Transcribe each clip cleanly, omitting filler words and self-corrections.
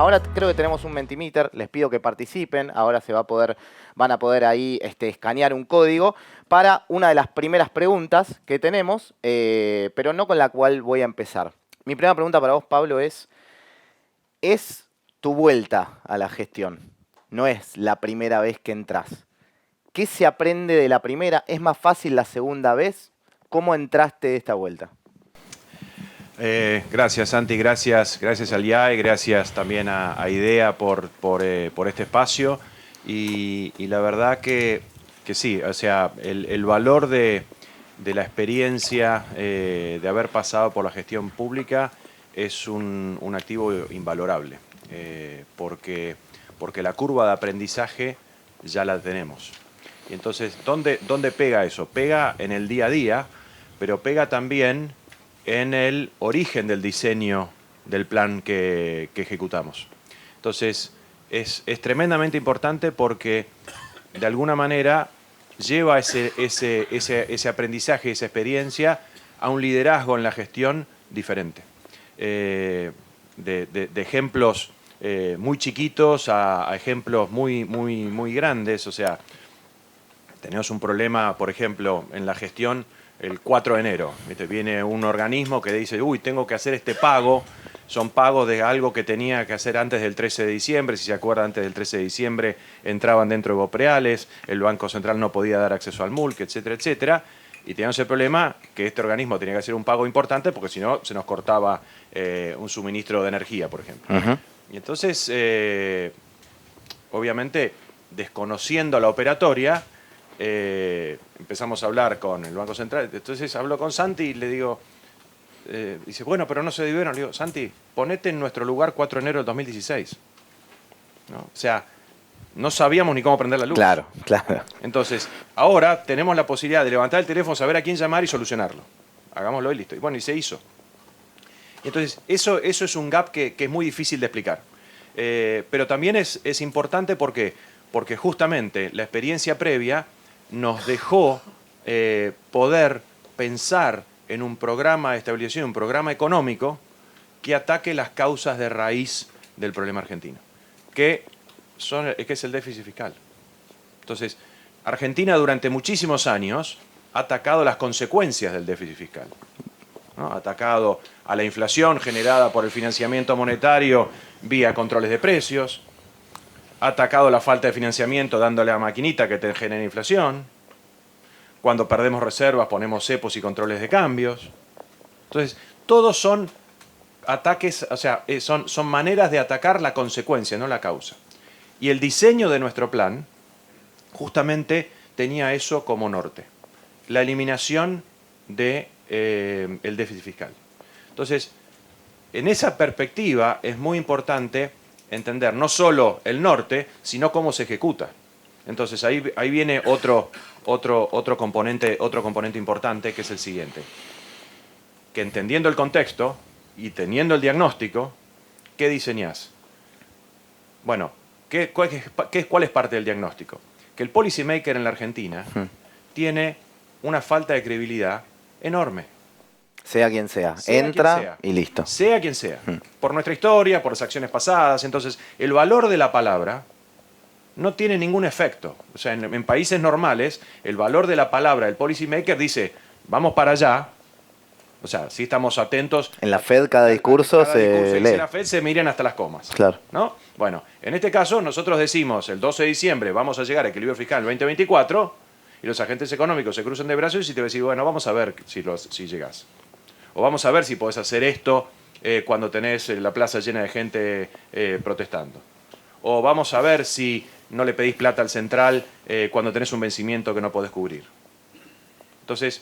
ahora creo que tenemos un Mentimeter, les pido que participen, ahora van a poder ahí escanear un código para una de las primeras preguntas que tenemos, pero no con la cual voy a empezar. Mi primera pregunta para vos, Pablo, ¿es tu vuelta a la gestión? No es la primera vez que entras. ¿Qué se aprende de la primera? ¿Es más fácil la segunda vez? ¿Cómo entraste de esta vuelta? Gracias, Santi, gracias al IAE, gracias también a IDEA por este espacio. Y la verdad que sí, o sea, el valor de la experiencia de haber pasado por la gestión pública es un activo invalorable, porque la curva de aprendizaje ya la tenemos. Y entonces, ¿dónde pega eso? Pega en el día a día, pero pega también en el origen del diseño del plan que ejecutamos. Entonces, es tremendamente importante porque, de alguna manera, lleva ese aprendizaje, esa experiencia, a un liderazgo en la gestión diferente. De ejemplos muy chiquitos a ejemplos muy grandes. O sea, tenemos un problema, por ejemplo, en la gestión el 4 de enero. ¿Viste? Viene un organismo que dice, uy, tengo que hacer este pago. Son pagos de algo que tenía que hacer antes del 13 de diciembre. Si se acuerdan, antes del 13 de diciembre entraban dentro de Bopreales, el Banco Central no podía dar acceso al MULC, etcétera, etcétera. Y teníamos el problema que este organismo tenía que hacer un pago importante porque si no se nos cortaba un suministro de energía, por ejemplo. Y entonces, obviamente, desconociendo la operatoria, empezamos a hablar con el Banco Central. Entonces hablo con Santi y le digo, dice, bueno, pero no se debieron. Le digo, Santi, ponete en nuestro lugar 4 de enero del 2016. ¿No? O sea, no sabíamos ni cómo prender la luz. Claro, claro. Entonces, ahora tenemos la posibilidad de levantar el teléfono, saber a quién llamar y solucionarlo. Hagámoslo y listo. Y bueno, y se hizo. Y entonces, eso es un gap que es muy difícil de explicar. Pero también es importante porque justamente la experiencia previa nos dejó poder pensar en un programa de estabilización, un programa económico que ataque las causas de raíz del problema argentino, que es el déficit fiscal. Entonces, Argentina durante muchísimos años ha atacado las consecuencias del déficit fiscal, ¿no? Ha atacado a la inflación generada por el financiamiento monetario vía controles de precios, ha atacado la falta de financiamiento dándole a la maquinita que te genera inflación. Cuando perdemos reservas ponemos cepos y controles de cambios. Entonces, todos son ataques, o sea, son maneras de atacar la consecuencia, no la causa. Y el diseño de nuestro plan justamente tenía eso como norte, la eliminación del déficit fiscal. Entonces, en esa perspectiva es muy importante entender no solo el norte, sino cómo se ejecuta. Entonces ahí viene otro componente importante, que es el siguiente. Que entendiendo el contexto y teniendo el diagnóstico, ¿qué diseñás? Bueno, ¿cuál es parte del diagnóstico? Que el policymaker en la Argentina tiene una falta de credibilidad enorme. Sea quien sea, Sea entra quien sea, y listo. Sea quien sea. Por nuestra historia, por las acciones pasadas. Entonces, el valor de la palabra no tiene ningún efecto. O sea, en países normales, el valor de la palabra del policymaker dice, vamos para allá. O sea, si estamos atentos. En la Fed cada discurso se dice lee. la Fed, se miran hasta las comas. Claro. ¿No? Bueno, en este caso, nosotros decimos, el 12 de diciembre vamos a llegar a equilibrio fiscal en 2024, y los agentes económicos se cruzan de brazos y te van a decir, bueno, vamos a ver si llegás. O vamos a ver si podés hacer esto cuando tenés la plaza llena de gente protestando. O vamos a ver si no le pedís plata al central cuando tenés un vencimiento que no podés cubrir. Entonces,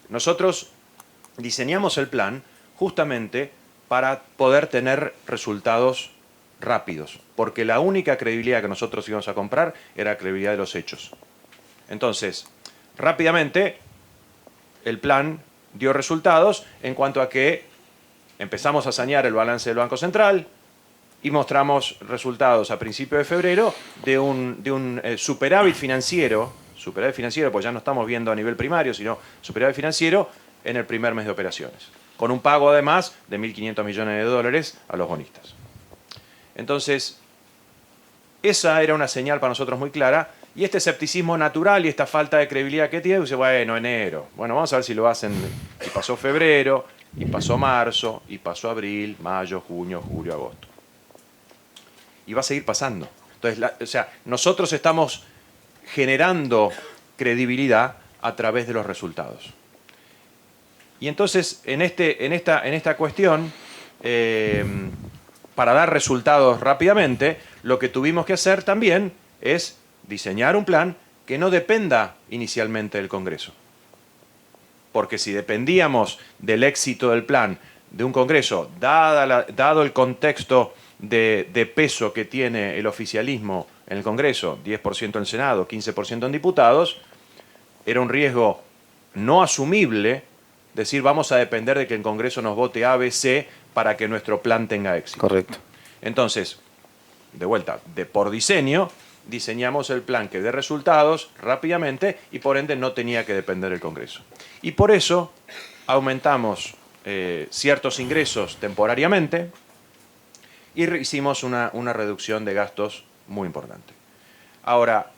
nosotros diseñamos el plan justamente para poder tener resultados rápidos, porque la única credibilidad que nosotros íbamos a comprar era la credibilidad de los hechos. Entonces, rápidamente, el plan dio resultados en cuanto a que empezamos a sanear el balance del Banco Central y mostramos resultados a principios de febrero de un superávit financiero, pues ya no estamos viendo a nivel primario, sino superávit financiero en el primer mes de operaciones, con un pago además de 1.500 millones de dólares a los bonistas. Entonces, esa era una señal para nosotros muy clara. Y este escepticismo natural y esta falta de credibilidad que tiene, dice, bueno, enero. Bueno, vamos a ver si lo hacen. Y pasó febrero, y pasó marzo, y pasó abril, mayo, junio, julio, agosto. Y va a seguir pasando. Entonces, o sea, nosotros estamos generando credibilidad a través de los resultados. Y entonces, en esta cuestión, para dar resultados rápidamente, lo que tuvimos que hacer también es diseñar un plan que no dependa inicialmente del Congreso. Porque si dependíamos del éxito del plan de un Congreso, dado el contexto de peso que tiene el oficialismo en el Congreso, 10% en el Senado, 15% en diputados, era un riesgo no asumible decir vamos a depender de que el Congreso nos vote A, B, C para que nuestro plan tenga éxito. Correcto. Entonces, de vuelta, por diseño, diseñamos el plan que dé resultados rápidamente y por ende no tenía que depender del Congreso. Y por eso aumentamos ciertos ingresos temporariamente y hicimos una reducción de gastos muy importante. Ahora,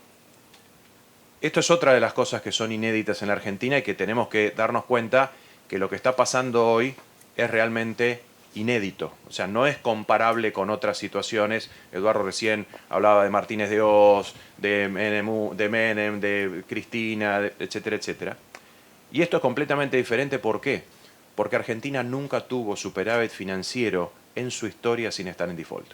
esto es otra de las cosas que son inéditas en la Argentina y que tenemos que darnos cuenta que lo que está pasando hoy es realmente inédito. O sea, no es comparable con otras situaciones. Eduardo recién hablaba de Martínez de Oz, de Menem, de Cristina, etcétera, etcétera. Y esto es completamente diferente. ¿Por qué? Porque Argentina nunca tuvo superávit financiero en su historia sin estar en default.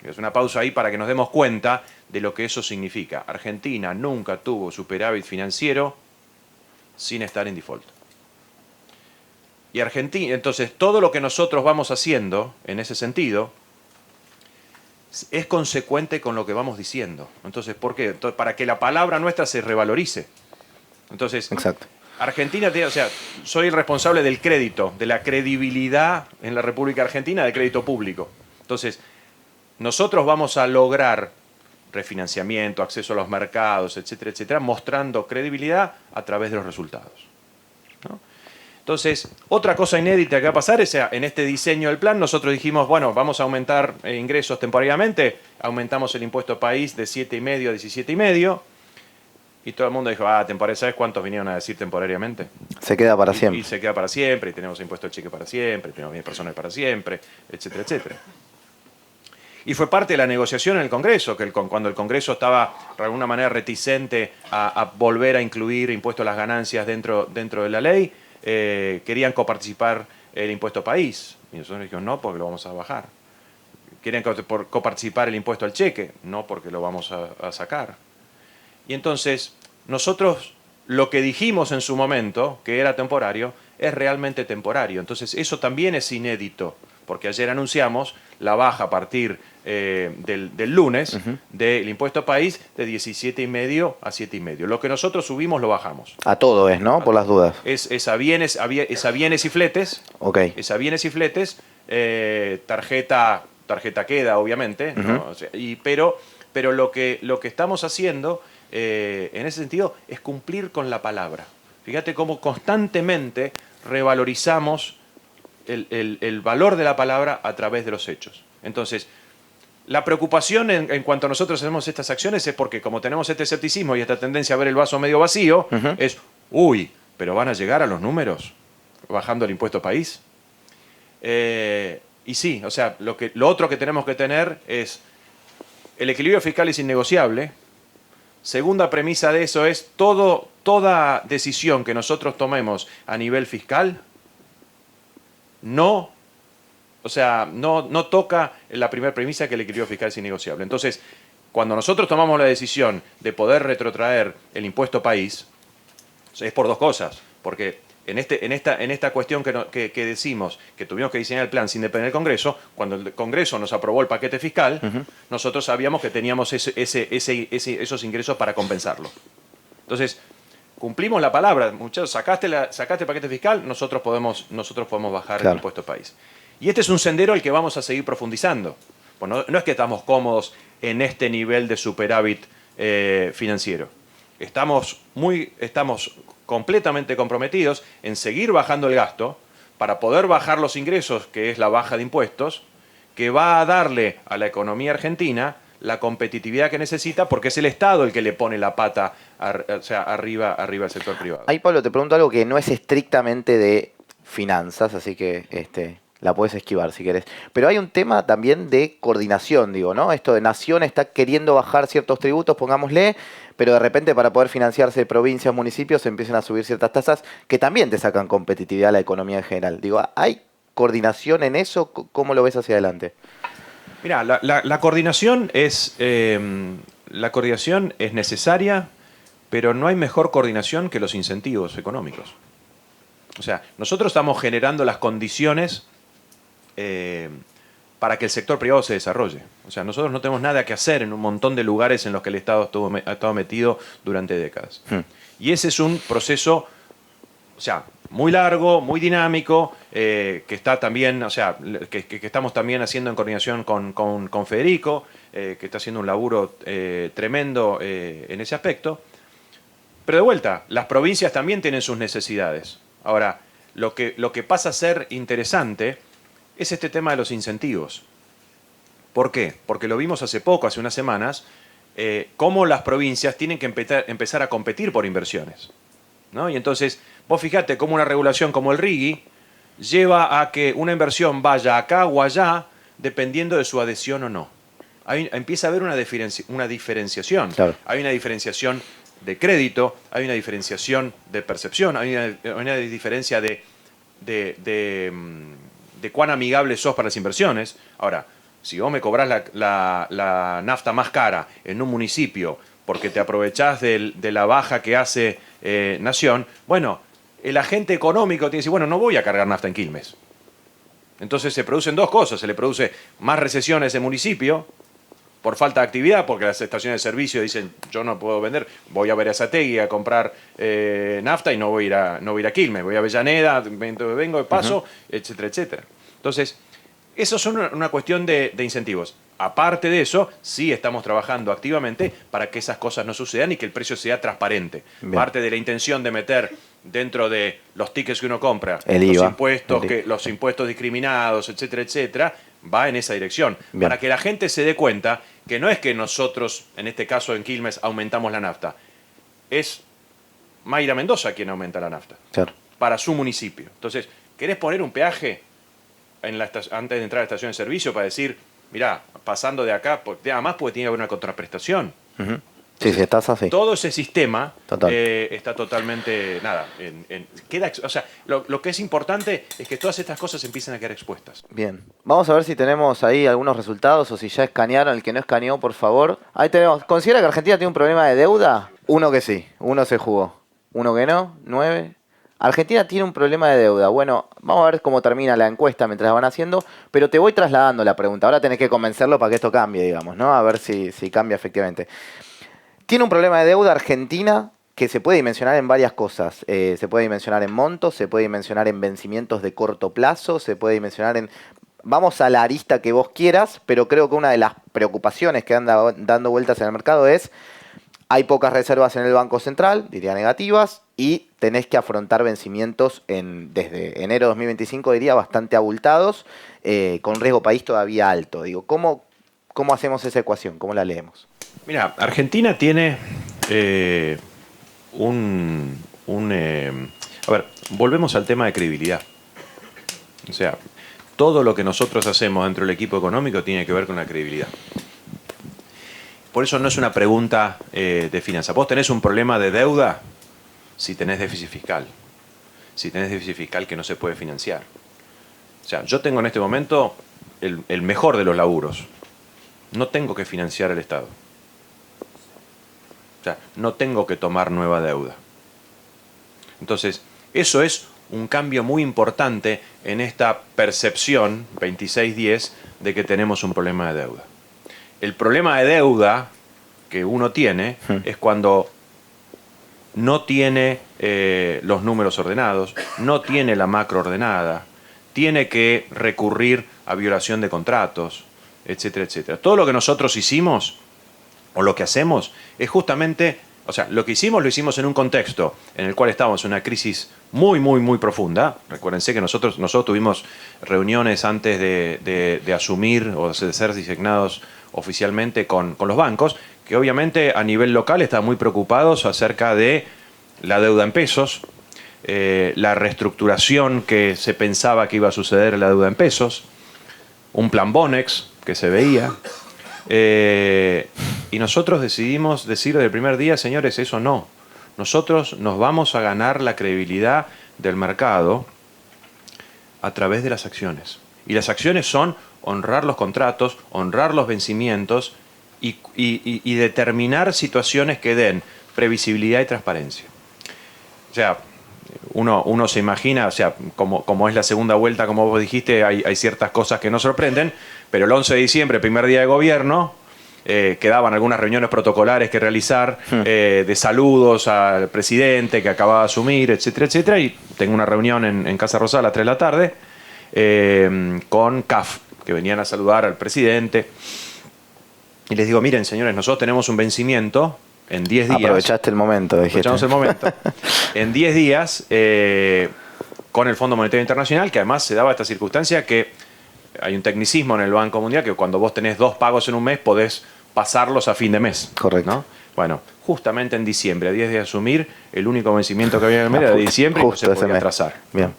Es una pausa ahí para que nos demos cuenta de lo que eso significa. Argentina nunca tuvo superávit financiero sin estar en default. Y Argentina, entonces, todo lo que nosotros vamos haciendo en ese sentido es consecuente con lo que vamos diciendo. Entonces, ¿por qué? Entonces, para que la palabra nuestra se revalorice. Entonces, exacto. Argentina, o sea, soy el responsable del crédito, de la credibilidad en la República Argentina, del crédito público. Entonces, nosotros vamos a lograr refinanciamiento, acceso a los mercados, etcétera, etcétera, mostrando credibilidad a través de los resultados, ¿no? Entonces, otra cosa inédita que va a pasar es, en este diseño del plan, nosotros dijimos, bueno, vamos a aumentar ingresos temporariamente, aumentamos el impuesto país de 7,5 a 17,5, y todo el mundo dijo, temporaria, ¿sabes cuántos vinieron a decir temporariamente? Se queda para siempre. Y se queda para siempre, y tenemos impuesto al cheque para siempre, y tenemos bienes personales para siempre, etcétera, etcétera. Y fue parte de la negociación en el Congreso, que cuando el Congreso estaba de alguna manera reticente a volver a incluir impuesto a las ganancias dentro de la ley, querían coparticipar el impuesto país. Y nosotros dijimos, no, porque lo vamos a bajar. ¿Quieren coparticipar el impuesto al cheque? No, porque lo vamos a sacar. Y entonces, nosotros lo que dijimos en su momento, que era temporario, es realmente temporario. Entonces, eso también es inédito, porque ayer anunciamos la baja a partir del lunes del impuesto país de 17,5 a 7,5. Lo que nosotros subimos lo bajamos. A todo es, ¿no? Por las dudas. Es a bienes y fletes. Ok. Es a bienes y fletes. Tarjeta queda, obviamente, ¿no? O sea, pero lo que estamos haciendo en ese sentido es cumplir con la palabra. Fíjate cómo constantemente revalorizamos el valor de la palabra a través de los hechos. Entonces, la preocupación en cuanto a nosotros hacemos estas acciones es porque como tenemos este escepticismo y esta tendencia a ver el vaso medio vacío, es, pero ¿van a llegar a los números bajando el impuesto país? Y sí, o sea, lo otro que tenemos que tener es el equilibrio fiscal es innegociable. Segunda premisa de eso es toda decisión que nosotros tomemos a nivel fiscal no toca la primera premisa, que el equilibrio fiscal es innegociable. Entonces, cuando nosotros tomamos la decisión de poder retrotraer el impuesto país, es por dos cosas. Porque en esta cuestión que decimos que tuvimos que diseñar el plan sin depender del Congreso, cuando el Congreso nos aprobó el paquete fiscal, nosotros sabíamos que teníamos esos ingresos para compensarlo. Entonces, cumplimos la palabra. Muchachos, sacaste el paquete fiscal, nosotros podemos bajar el impuesto país. Y este es un sendero al que vamos a seguir profundizando. Bueno, no es que estamos cómodos en este nivel de superávit financiero. Estamos completamente comprometidos en seguir bajando el gasto para poder bajar los ingresos, que es la baja de impuestos, que va a darle a la economía argentina la competitividad que necesita, porque es el Estado el que le pone la pata arriba al sector privado. Ahí, Pablo, te pregunto algo que no es estrictamente de finanzas, así que la puedes esquivar si querés. Pero hay un tema también de coordinación, digo, ¿no? Esto de Nación está queriendo bajar ciertos tributos, pongámosle, pero de repente para poder financiarse provincias, municipios, se empiezan a subir ciertas tasas que también te sacan competitividad a la economía en general. Digo, ¿hay coordinación en eso? ¿Cómo lo ves hacia adelante? Mira, la coordinación es necesaria, pero no hay mejor coordinación que los incentivos económicos. O sea, nosotros estamos generando las condiciones para que el sector privado se desarrolle. O sea, nosotros no tenemos nada que hacer en un montón de lugares en los que el Estado ha estado metido durante décadas. Y ese es un proceso, o sea, muy largo, muy dinámico, que está también, o sea, que estamos también haciendo en coordinación con Federico, que está haciendo un laburo tremendo en ese aspecto. Pero de vuelta, las provincias también tienen sus necesidades. Ahora, lo que pasa a ser interesante es este tema de los incentivos. ¿Por qué? Porque lo vimos hace poco, hace unas semanas, cómo las provincias tienen que empezar a competir por inversiones, ¿no? Y entonces, vos fijate cómo una regulación como el RIGI lleva a que una inversión vaya acá o allá dependiendo de su adhesión o no. Empieza a haber una diferenciación. Claro. Hay una diferenciación de crédito, hay una diferenciación de percepción, hay una diferencia de cuán amigable sos para las inversiones. Ahora, si vos me cobrás la nafta más cara en un municipio porque te aprovechás de la baja que hace Nación, bueno, el agente económico tiene que decir, bueno, no voy a cargar nafta en Quilmes. Entonces se producen dos cosas, se le produce más recesión a ese municipio por falta de actividad, porque las estaciones de servicio dicen, yo no puedo vender, voy a Berazategui a comprar nafta y no voy a ir a Quilmes, voy a Avellaneda, vengo de paso, etcétera, etcétera. Entonces, eso es una cuestión de incentivos. Aparte de eso, sí estamos trabajando activamente para que esas cosas no sucedan y que el precio sea transparente. Bien. Parte de la intención de meter dentro de los tickets que uno compra, los impuestos discriminados, etcétera, etcétera, va en esa dirección. Bien. Para que la gente se dé cuenta que no es que nosotros, en este caso en Quilmes, aumentamos la nafta. Es Mayra Mendoza quien aumenta la nafta. Claro. Para su municipio. Entonces, ¿querés poner un peaje antes de entrar a la estación de servicio para decir, mirá, pasando de acá, además porque tiene que haber una contraprestación? Sí, si estás así. Todo ese sistema está totalmente, o sea, lo que es importante es que todas estas cosas empiecen a quedar expuestas. Bien. Vamos a ver si tenemos ahí algunos resultados o si ya escanearon. El que no escaneó, por favor. Ahí tenemos. ¿Considera que Argentina tiene un problema de deuda? Uno que sí, uno se jugó. Uno que no, 9. Argentina tiene un problema de deuda. Bueno, vamos a ver cómo termina la encuesta mientras la van haciendo, pero te voy trasladando la pregunta. Ahora tenés que convencerlo para que esto cambie, digamos, ¿no? A ver si cambia efectivamente. Tiene un problema de deuda Argentina que se puede dimensionar en varias cosas. Se puede dimensionar en montos, se puede dimensionar en vencimientos de corto plazo, se puede dimensionar en... Vamos a la arista que vos quieras, pero creo que una de las preocupaciones que anda dando vueltas en el mercado es hay pocas reservas en el Banco Central, diría negativas, y tenés que afrontar vencimientos desde enero de 2025, diría, bastante abultados, con riesgo país todavía alto. Digo, ¿cómo hacemos esa ecuación? ¿Cómo la leemos? Mira, Argentina tiene a ver, volvemos al tema de credibilidad. O sea, todo lo que nosotros hacemos dentro del equipo económico tiene que ver con la credibilidad. Por eso no es una pregunta de finanzas. Vos tenés un problema de deuda si tenés déficit fiscal. Si tenés déficit fiscal que no se puede financiar. O sea, yo tengo en este momento el mejor de los laburos. No tengo que financiar al Estado. O sea, no tengo que tomar nueva deuda. Entonces, eso es un cambio muy importante en esta percepción 2610 de que tenemos un problema de deuda. El problema de deuda que uno tiene es cuando no tiene los números ordenados, no tiene la macro ordenada, tiene que recurrir a violación de contratos, etcétera, etcétera. Todo lo que nosotros hicimos o lo que hacemos es justamente O sea, lo lo hicimos en un contexto en el cual estábamos en una crisis muy, muy, muy profunda. Recuérdense que nosotros tuvimos reuniones antes de asumir o de ser designados oficialmente con los bancos, que obviamente a nivel local estaban muy preocupados acerca de la deuda en pesos, la reestructuración que se pensaba que iba a suceder en la deuda en pesos, un plan Bonex que se veía. Y nosotros decidimos decir desde el primer día, señores, eso no. Nosotros nos vamos a ganar la credibilidad del mercado a través de las acciones. Y las acciones son honrar los contratos, honrar los vencimientos y determinar situaciones que den previsibilidad y transparencia. O sea, uno se imagina, o sea, como es la segunda vuelta, como vos dijiste, hay ciertas cosas que nos sorprenden, pero el 11 de diciembre, primer día de gobierno, quedaban algunas reuniones protocolares que realizar, de saludos al presidente que acababa de asumir, etcétera, etcétera, y tengo una reunión en Casa Rosada a las 3 de la tarde con CAF, que venían a saludar al presidente, y les digo, miren señores, nosotros tenemos un vencimiento en 10 días. Aprovechaste el momento, dijiste. Aprovechamos el momento. En 10 días, con el Fondo Monetario Internacional, que además se daba esta circunstancia que hay un tecnicismo en el Banco Mundial que cuando vos tenés 2 pagos en un mes podés pasarlos a fin de mes. Correcto. ¿No? Bueno, justamente en diciembre, a 10 días de asumir, el único vencimiento que había en el mes era de diciembre y no se podía atrasar. Bien.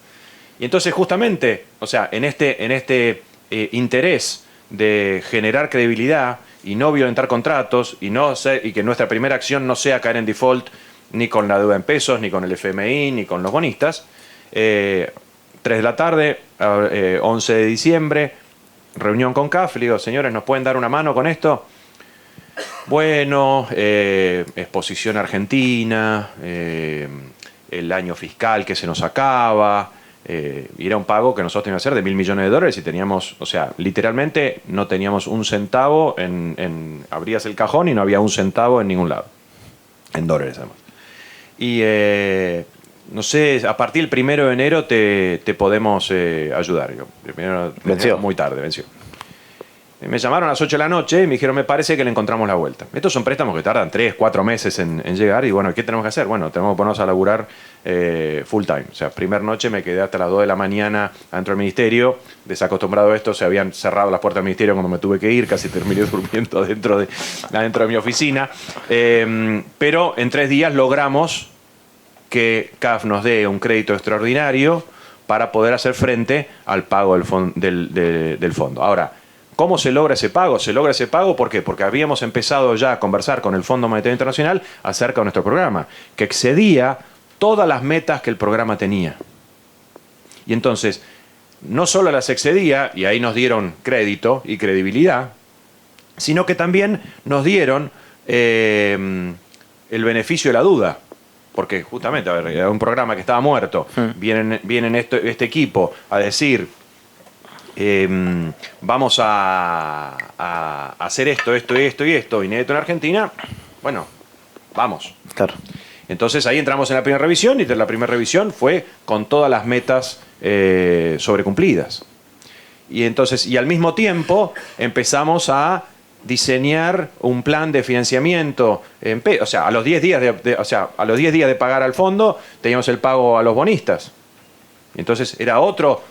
Y entonces justamente, o sea, en este interés de generar credibilidad y no violentar contratos y que nuestra primera acción no sea caer en default ni con la deuda en pesos, ni con el FMI, ni con los bonistas. 3 de la tarde, 11 de diciembre, reunión con CAF, le digo, señores, ¿nos pueden dar una mano con esto? Bueno, exposición argentina, el año fiscal que se nos acaba, y era un pago que nosotros teníamos que hacer de $1.000 millones y teníamos, o sea, literalmente no teníamos un centavo abrías el cajón y no había un centavo en ningún lado, en dólares además. Y no sé, a partir del 1 de enero te podemos ayudar. Venció. Muy tarde, venció. Me llamaron a las 8 de la noche y me dijeron, me parece que le encontramos la vuelta. Estos son préstamos que tardan 3, 4 meses en llegar y bueno, ¿qué tenemos que hacer? Bueno, tenemos que ponernos a laburar full time. O sea, primer noche me quedé hasta las 2 de la mañana adentro del ministerio. Desacostumbrado a esto, se habían cerrado las puertas del ministerio cuando me tuve que ir, casi terminé durmiendo adentro de mi oficina. Pero en 3 días logramos que CAF nos dé un crédito extraordinario para poder hacer frente al pago del fondo. Ahora, ¿cómo se logra ese pago? Se logra ese pago ¿por qué? Porque habíamos empezado ya a conversar con el Fondo Monetario Internacional acerca de nuestro programa, que excedía todas las metas que el programa tenía. Y entonces, no solo las excedía, y ahí nos dieron crédito y credibilidad, sino que también nos dieron el beneficio de la duda. Porque justamente, a ver, era un programa que estaba muerto. Vienen este equipo a decir, vamos a hacer esto, inédito en Argentina. Bueno, vamos. Claro. Entonces ahí entramos en la primera revisión y la primera revisión fue con todas las metas sobrecumplidas. Y entonces, y al mismo tiempo empezamos a diseñar un plan de financiamiento, o sea, a los 10 días a los 10 días de pagar al fondo, teníamos el pago a los bonistas. Entonces era otro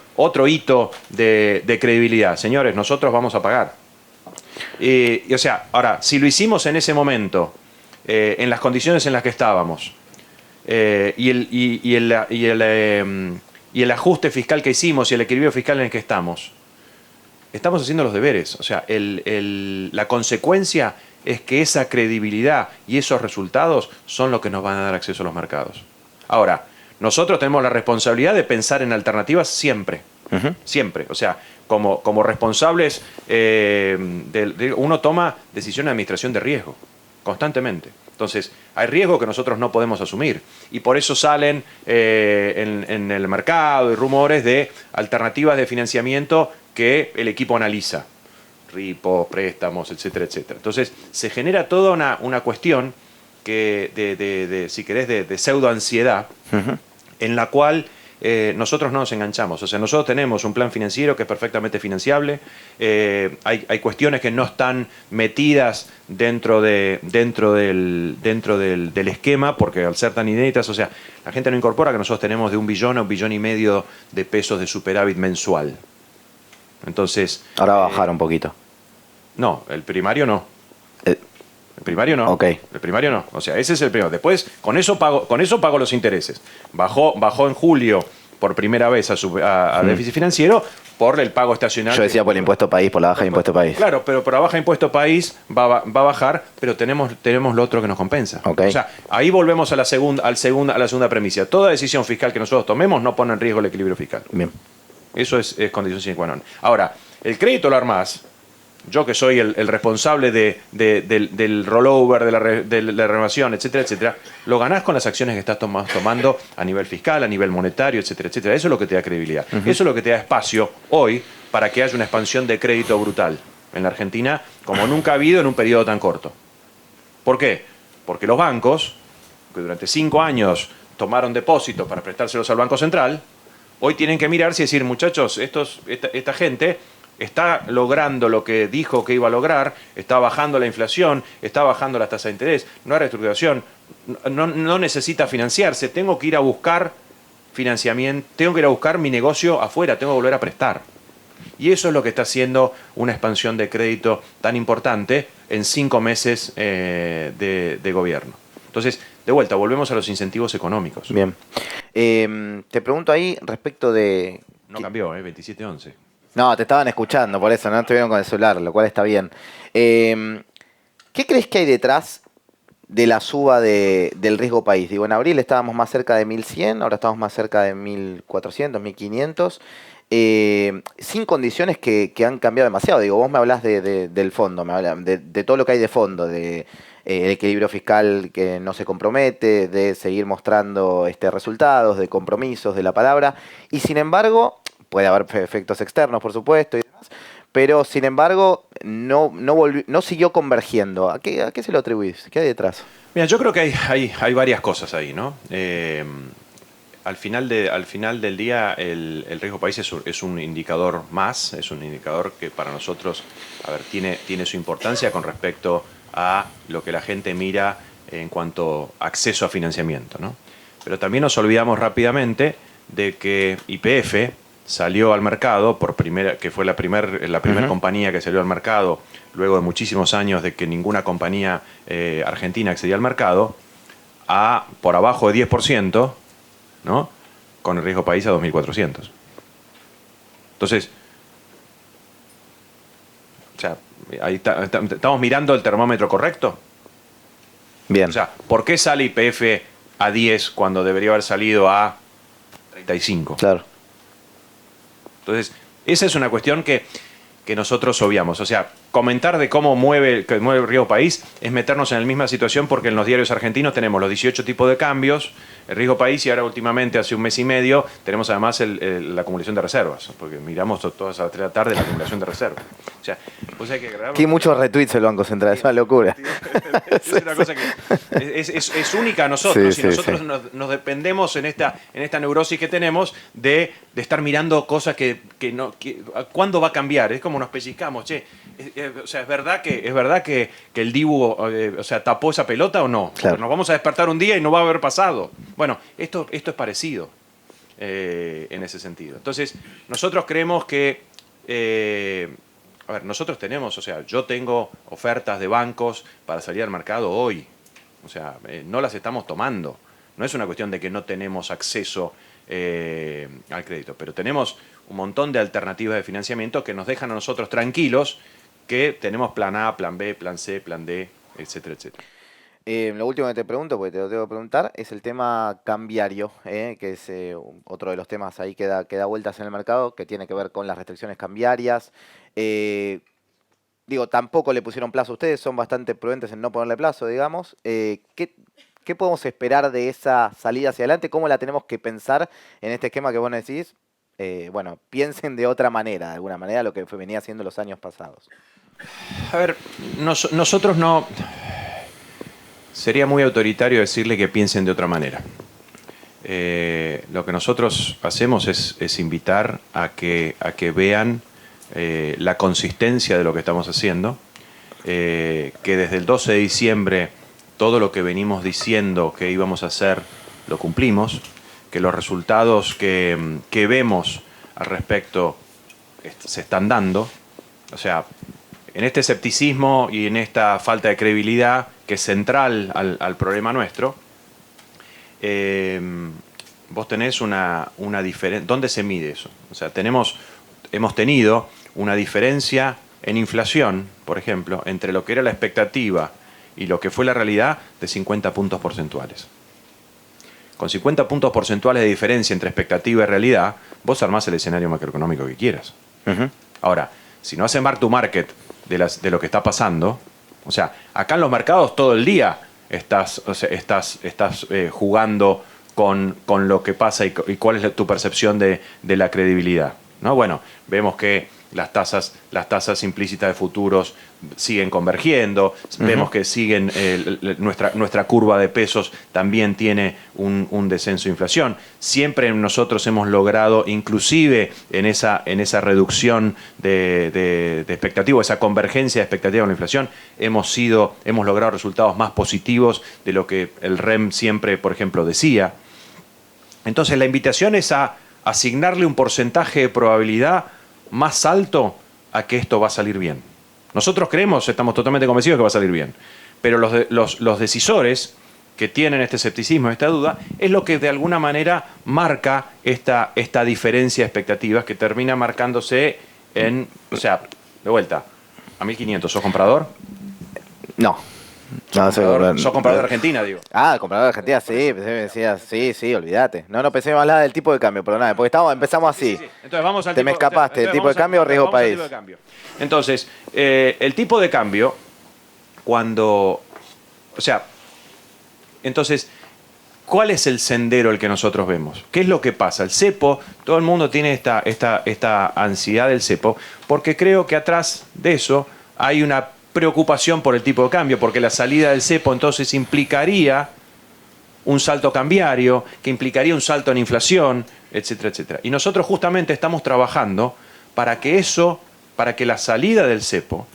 hito de credibilidad. Señores, nosotros vamos a pagar. O sea, ahora, si lo hicimos en ese momento, en las condiciones en las que estábamos, y el ajuste fiscal que hicimos y el equilibrio fiscal en el que estamos haciendo los deberes. O sea, la consecuencia es que esa credibilidad y esos resultados son los que nos van a dar acceso a los mercados. Ahora, nosotros tenemos la responsabilidad de pensar en alternativas siempre. Siempre. O sea, como responsables, uno toma decisiones de administración de riesgo constantemente. Entonces, hay riesgos que nosotros no podemos asumir. Y por eso salen en el mercado y rumores de alternativas de financiamiento que el equipo analiza. Ripos, préstamos, etcétera, etcétera. Entonces, se genera toda una cuestión que si querés, de pseudoansiedad, en la cual nosotros no nos enganchamos. O sea, nosotros tenemos un plan financiero que es perfectamente financiable. Hay cuestiones que no están metidas dentro del esquema, porque al ser tan inéditas, o sea, la gente no incorpora que nosotros tenemos de 1 billón a 1,5 billones de pesos de superávit mensual. Entonces... Ahora va a bajar un poquito. No, el primario no. El primario no. Ok. El primario no. O sea, ese es el primero. Después, con eso pago los intereses. Bajó en julio por primera vez a déficit financiero por el pago estacional. Yo decía por el impuesto país, por la baja de impuesto país. Claro, pero por la baja de impuesto país va a bajar, pero tenemos lo otro que nos compensa. Okay. O sea, ahí volvemos a la segunda premisa. Toda decisión fiscal que nosotros tomemos no pone en riesgo el equilibrio fiscal. Bien. Eso es condición sine qua non. Ahora, el crédito lo armás. Yo que soy el responsable del rollover, de la renovación, etcétera, etcétera, lo ganás con las acciones que estás tomando a nivel fiscal, a nivel monetario, etcétera, etcétera. Eso es lo que te da credibilidad. Eso es lo que te da espacio hoy para que haya una expansión de crédito brutal en la Argentina como nunca ha habido en un periodo tan corto. ¿Por qué? Porque los bancos, que durante 5 años tomaron depósitos para prestárselos al Banco Central, hoy tienen que mirarse y decir, muchachos, esta gente está logrando lo que dijo que iba a lograr, está bajando la inflación, está bajando la tasa de interés, no hay reestructuración, no necesita financiarse, tengo que ir a buscar financiamiento, tengo que ir a buscar mi negocio afuera, tengo que volver a prestar. Y eso es lo que está haciendo una expansión de crédito tan importante en 5 meses de gobierno. Entonces, de vuelta, volvemos a los incentivos económicos. Bien. Te pregunto ahí respecto de... No cambió, 27-11. No, te estaban escuchando, por eso, no te vieron con el celular, lo cual está bien. ¿Qué crees que hay detrás de la suba del riesgo país? Digo, en abril estábamos más cerca de 1.100, ahora estamos más cerca de 1.400, 1.500, sin condiciones que han cambiado demasiado. Digo, vos me hablás del fondo, me hablas de todo lo que hay de fondo, de el equilibrio fiscal que no se compromete, de seguir mostrando resultados, de compromisos, de la palabra, y sin embargo... Puede haber efectos externos, por supuesto, y demás, pero sin embargo no siguió convergiendo. ¿A qué se lo atribuís? ¿Qué hay detrás? Mira, yo creo que hay varias cosas ahí, ¿no? Al final del día, el riesgo país es un indicador más, es un indicador que para nosotros, tiene su importancia con respecto a lo que la gente mira en cuanto a acceso a financiamiento, ¿no? Pero también nos olvidamos rápidamente de que YPF salió al mercado, que fue la primera compañía que salió al mercado luego de muchísimos años de que ninguna compañía argentina accedía al mercado, por abajo de 10%, ¿no? Con el riesgo país a 2.400. Entonces, o sea, ahí estamos mirando el termómetro correcto. Bien. O sea, ¿por qué sale YPF a 10 cuando debería haber salido a 35? Claro. Entonces, esa es una cuestión que nosotros obviamos. O sea, comentar de cómo mueve el riesgo país es meternos en la misma situación porque en los diarios argentinos tenemos los 18 tipos de cambios, el riesgo país y ahora últimamente, hace un mes y medio, tenemos además la acumulación de reservas, porque miramos todas a las 3 de la tarde la acumulación de reservas. O sea, pues hay que agarrarlo. Tiene muchos retweets el Banco Central, es una locura. Es una cosa que es única a nosotros, sí, y nosotros sí. Nos dependemos en esta neurosis que tenemos de estar mirando cosas que ¿cuándo va a cambiar? Es como nos pellizcamos, che. O sea, ¿es verdad que el Dibu tapó esa pelota o no? Claro. Nos vamos a despertar un día y no va a haber pasado. Bueno, esto es parecido en ese sentido. Entonces, nosotros creemos que... nosotros tenemos, yo tengo ofertas de bancos para salir al mercado hoy. O sea, no las estamos tomando. No es una cuestión de que no tenemos acceso al crédito, pero tenemos un montón de alternativas de financiamiento que nos dejan a nosotros tranquilos que tenemos plan A, plan B, plan C, plan D, etcétera, etcétera. Lo último que te pregunto, porque te lo tengo que preguntar, es el tema cambiario, que es otro de los temas ahí que da vueltas en el mercado, que tiene que ver con las restricciones cambiarias. Tampoco le pusieron plazo a ustedes, son bastante prudentes en no ponerle plazo, digamos. ¿Qué podemos esperar de esa salida hacia adelante? ¿Cómo la tenemos que pensar en este esquema que vos nos decís? Piensen de otra manera, de alguna manera, lo que venía haciendo los años pasados. A ver, nosotros no... Sería muy autoritario decirle que piensen de otra manera. lo que nosotros hacemos es invitar a que vean la consistencia de lo que estamos haciendo, que desde el 12 de diciembre todo lo que venimos diciendo que íbamos a hacer lo cumplimos, que los resultados que vemos al respecto se están dando. O sea, en este escepticismo y en esta falta de credibilidad que es central al problema nuestro, vos tenés una diferencia. ¿Dónde se mide eso? O sea, hemos tenido una diferencia en inflación, por ejemplo, entre lo que era la expectativa y lo que fue la realidad de 50 puntos porcentuales. Con 50 puntos porcentuales de diferencia entre expectativa y realidad, vos armás el escenario macroeconómico que quieras. Ahora, si no haces mark to market de lo que está pasando, o sea, acá en los mercados todo el día estás jugando con lo que pasa y cuál es tu percepción de la credibilidad, ¿no? Bueno, vemos que las tasas implícitas de futuros siguen convergiendo, vemos que siguen nuestra curva de pesos también tiene un descenso de inflación. Siempre nosotros hemos logrado, inclusive en esa reducción de expectativa, esa convergencia de expectativa con la inflación, hemos logrado resultados más positivos de lo que el REM siempre, por ejemplo, decía. Entonces la invitación es a asignarle un porcentaje de probabilidad más alto a que esto va a salir bien. Nosotros estamos totalmente convencidos que va a salir bien, pero los decisores que tienen este escepticismo, esta duda, es lo que de alguna manera marca esta diferencia de expectativas que termina marcándose en, o sea, de vuelta, a 1500, ¿sos comprador? No. ¿Sos comprador de Argentina, digo? Ah, comprador de Argentina, sí, pensé que me decías, sí, olvídate. No, pensé más nada del tipo de cambio, pero nada, porque empezamos así. Sí. Entonces vamos al Te me escapaste, tipo de cambio o riesgo país. Entonces, el tipo de cambio, entonces, ¿cuál es el sendero el que nosotros vemos? ¿Qué es lo que pasa? El cepo, todo el mundo tiene esta ansiedad del cepo, porque creo que atrás de eso hay una preocupación por el tipo de cambio, porque la salida del cepo entonces implicaría un salto cambiario, que implicaría un salto en inflación, etcétera, etcétera. Y nosotros justamente estamos trabajando para que la salida del cepo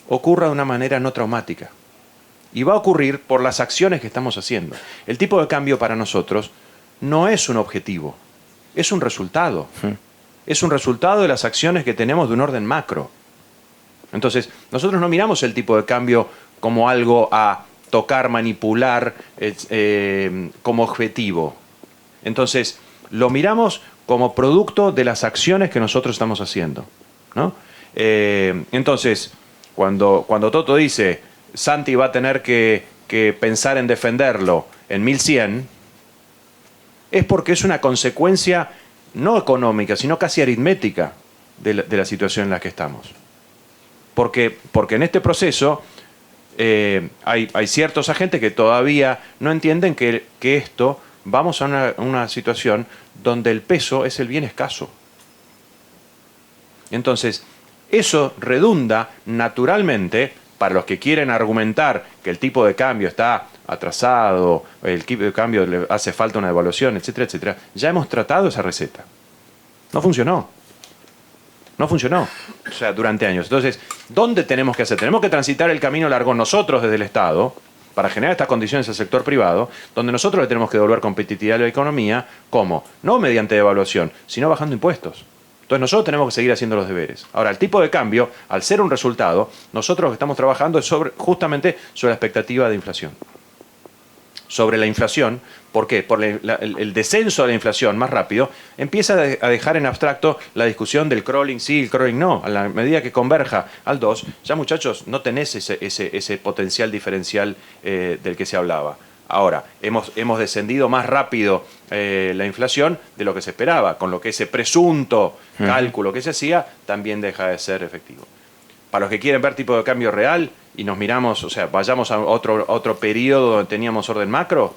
ocurra de una manera no traumática. Y va a ocurrir por las acciones que estamos haciendo. El tipo de cambio para nosotros no es un objetivo, es un resultado. Es un resultado de las acciones que tenemos de un orden macro. Entonces, nosotros no miramos el tipo de cambio como algo a tocar, manipular, como objetivo. Entonces, lo miramos como producto de las acciones que nosotros estamos haciendo, ¿no? Entonces, cuando Toto dice, Santi va a tener que pensar en defenderlo en 1100, es porque es una consecuencia no económica, sino casi aritmética de la situación en la que estamos. Porque en este proceso hay ciertos agentes que todavía no entienden que esto, vamos a una situación donde el peso es el bien escaso. Entonces, eso redunda naturalmente, para los que quieren argumentar que el tipo de cambio está atrasado, el tipo de cambio le hace falta una devaluación, etcétera, etcétera, ya hemos tratado esa receta. No funcionó. No funcionó, o sea, durante años. Entonces, ¿dónde tenemos que hacer? Tenemos que transitar el camino largo nosotros desde el Estado para generar estas condiciones al sector privado, donde nosotros le tenemos que devolver competitividad a la economía. ¿Cómo? No mediante devaluación, sino bajando impuestos. Entonces nosotros tenemos que seguir haciendo los deberes. Ahora, el tipo de cambio, al ser un resultado, nosotros lo que estamos trabajando es justamente sobre la expectativa de inflación. Sobre la inflación, ¿por qué? Por el descenso de la inflación más rápido, empieza a dejar en abstracto la discusión del crawling sí, el crawling no. A la medida que converja al 2, ya muchachos, no tenés ese potencial diferencial del que se hablaba. Ahora, hemos descendido más rápido la inflación de lo que se esperaba, con lo que ese presunto cálculo que se hacía también deja de ser efectivo. Para los que quieren ver tipo de cambio real y nos miramos, o sea, vayamos a otro periodo donde teníamos orden macro,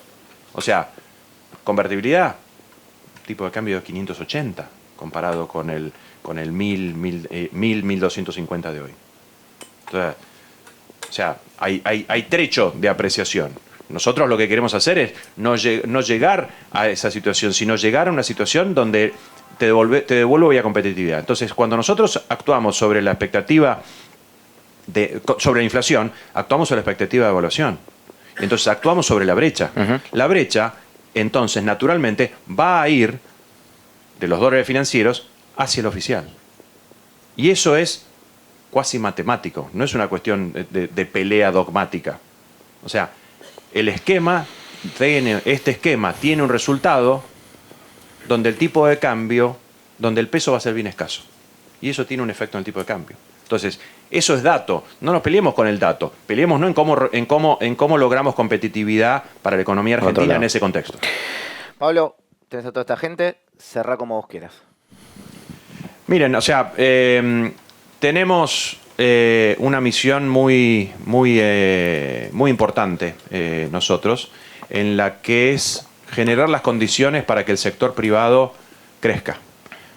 o sea, convertibilidad, tipo de cambio de 580 comparado con el 1250 de hoy. Entonces, o sea, hay trecho de apreciación. Nosotros lo que queremos hacer es no llegar a esa situación, sino llegar a una situación donde te devuelvo vía competitividad. Entonces, cuando nosotros actuamos sobre la expectativa sobre la inflación, actuamos sobre la expectativa de evaluación. Entonces, actuamos sobre la brecha. La brecha, entonces, naturalmente, va a ir de los dólares financieros hacia el oficial. Y eso es cuasi matemático, no es una cuestión de pelea dogmática. O sea, este esquema tiene un resultado donde el tipo de cambio, donde el peso va a ser bien escaso. Y eso tiene un efecto en el tipo de cambio. Entonces, eso es dato. No nos peleemos con el dato. Peleemos ¿no? en cómo logramos competitividad para la economía argentina en ese contexto. Pablo, tenés a toda esta gente, cerrá como vos quieras. Miren, o sea, tenemos una misión muy importante nosotros, en la que es generar las condiciones para que el sector privado crezca,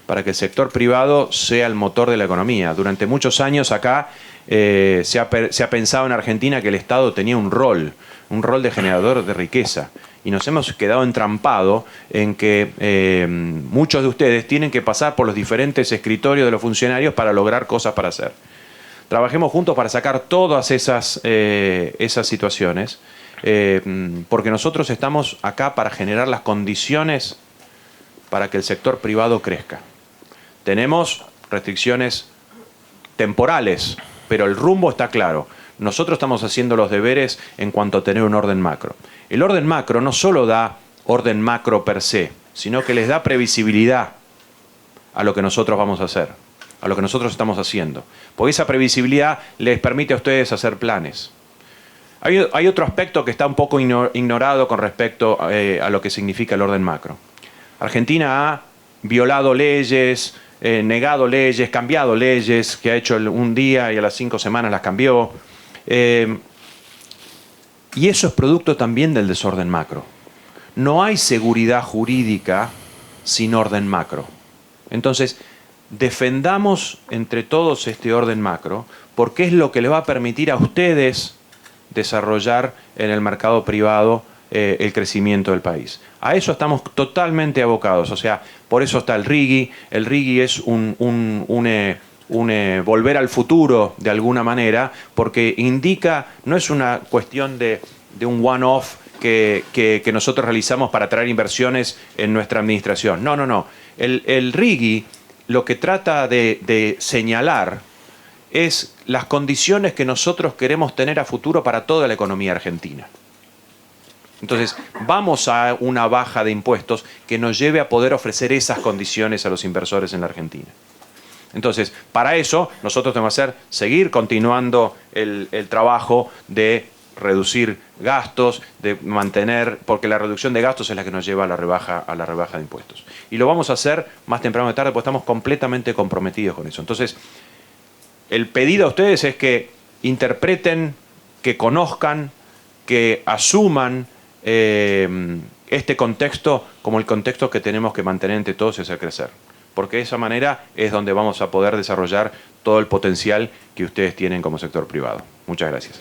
para que el sector privado sea el motor de la economía. Durante muchos años acá se ha pensado en Argentina que el Estado tenía un rol de generador de riqueza. Y nos hemos quedado entrampados en que muchos de ustedes tienen que pasar por los diferentes escritorios de los funcionarios para lograr cosas para hacer. Trabajemos juntos para sacar todas esas situaciones, porque nosotros estamos acá para generar las condiciones para que el sector privado crezca. Tenemos restricciones temporales, pero el rumbo está claro. Nosotros estamos haciendo los deberes en cuanto a tener un orden macro. El orden macro no solo da orden macro per se, sino que les da previsibilidad a lo que nosotros vamos a hacer, a lo que nosotros estamos haciendo. Porque esa previsibilidad les permite a ustedes hacer planes. Hay otro aspecto que está un poco ignorado con respecto a lo que significa el orden macro. Argentina ha violado leyes, negado leyes, cambiado leyes, que ha hecho un día y a las 5 semanas las cambió. Y eso es producto también del desorden macro. No hay seguridad jurídica sin orden macro. Entonces, defendamos entre todos este orden macro, porque es lo que le va a permitir a ustedes desarrollar en el mercado privado el crecimiento del país. A eso estamos totalmente abocados. O sea, por eso está el RIGI. El RIGI es volver al futuro de alguna manera, porque indica, no es una cuestión de un one-off que nosotros realizamos para atraer inversiones en nuestra administración. No, no, no. El RIGI lo que trata de señalar es las condiciones que nosotros queremos tener a futuro para toda la economía argentina. Entonces, vamos a una baja de impuestos que nos lleve a poder ofrecer esas condiciones a los inversores en la Argentina. Entonces, para eso, nosotros tenemos que seguir continuando el trabajo de reducir gastos, de mantener, porque la reducción de gastos es la que nos lleva a la rebaja de impuestos. Y lo vamos a hacer más temprano que tarde, porque estamos completamente comprometidos con eso. Entonces, el pedido a ustedes es que interpreten, que conozcan, que asuman este contexto como el contexto que tenemos que mantener entre todos y hacer crecer. Porque de esa manera es donde vamos a poder desarrollar todo el potencial que ustedes tienen como sector privado. Muchas gracias.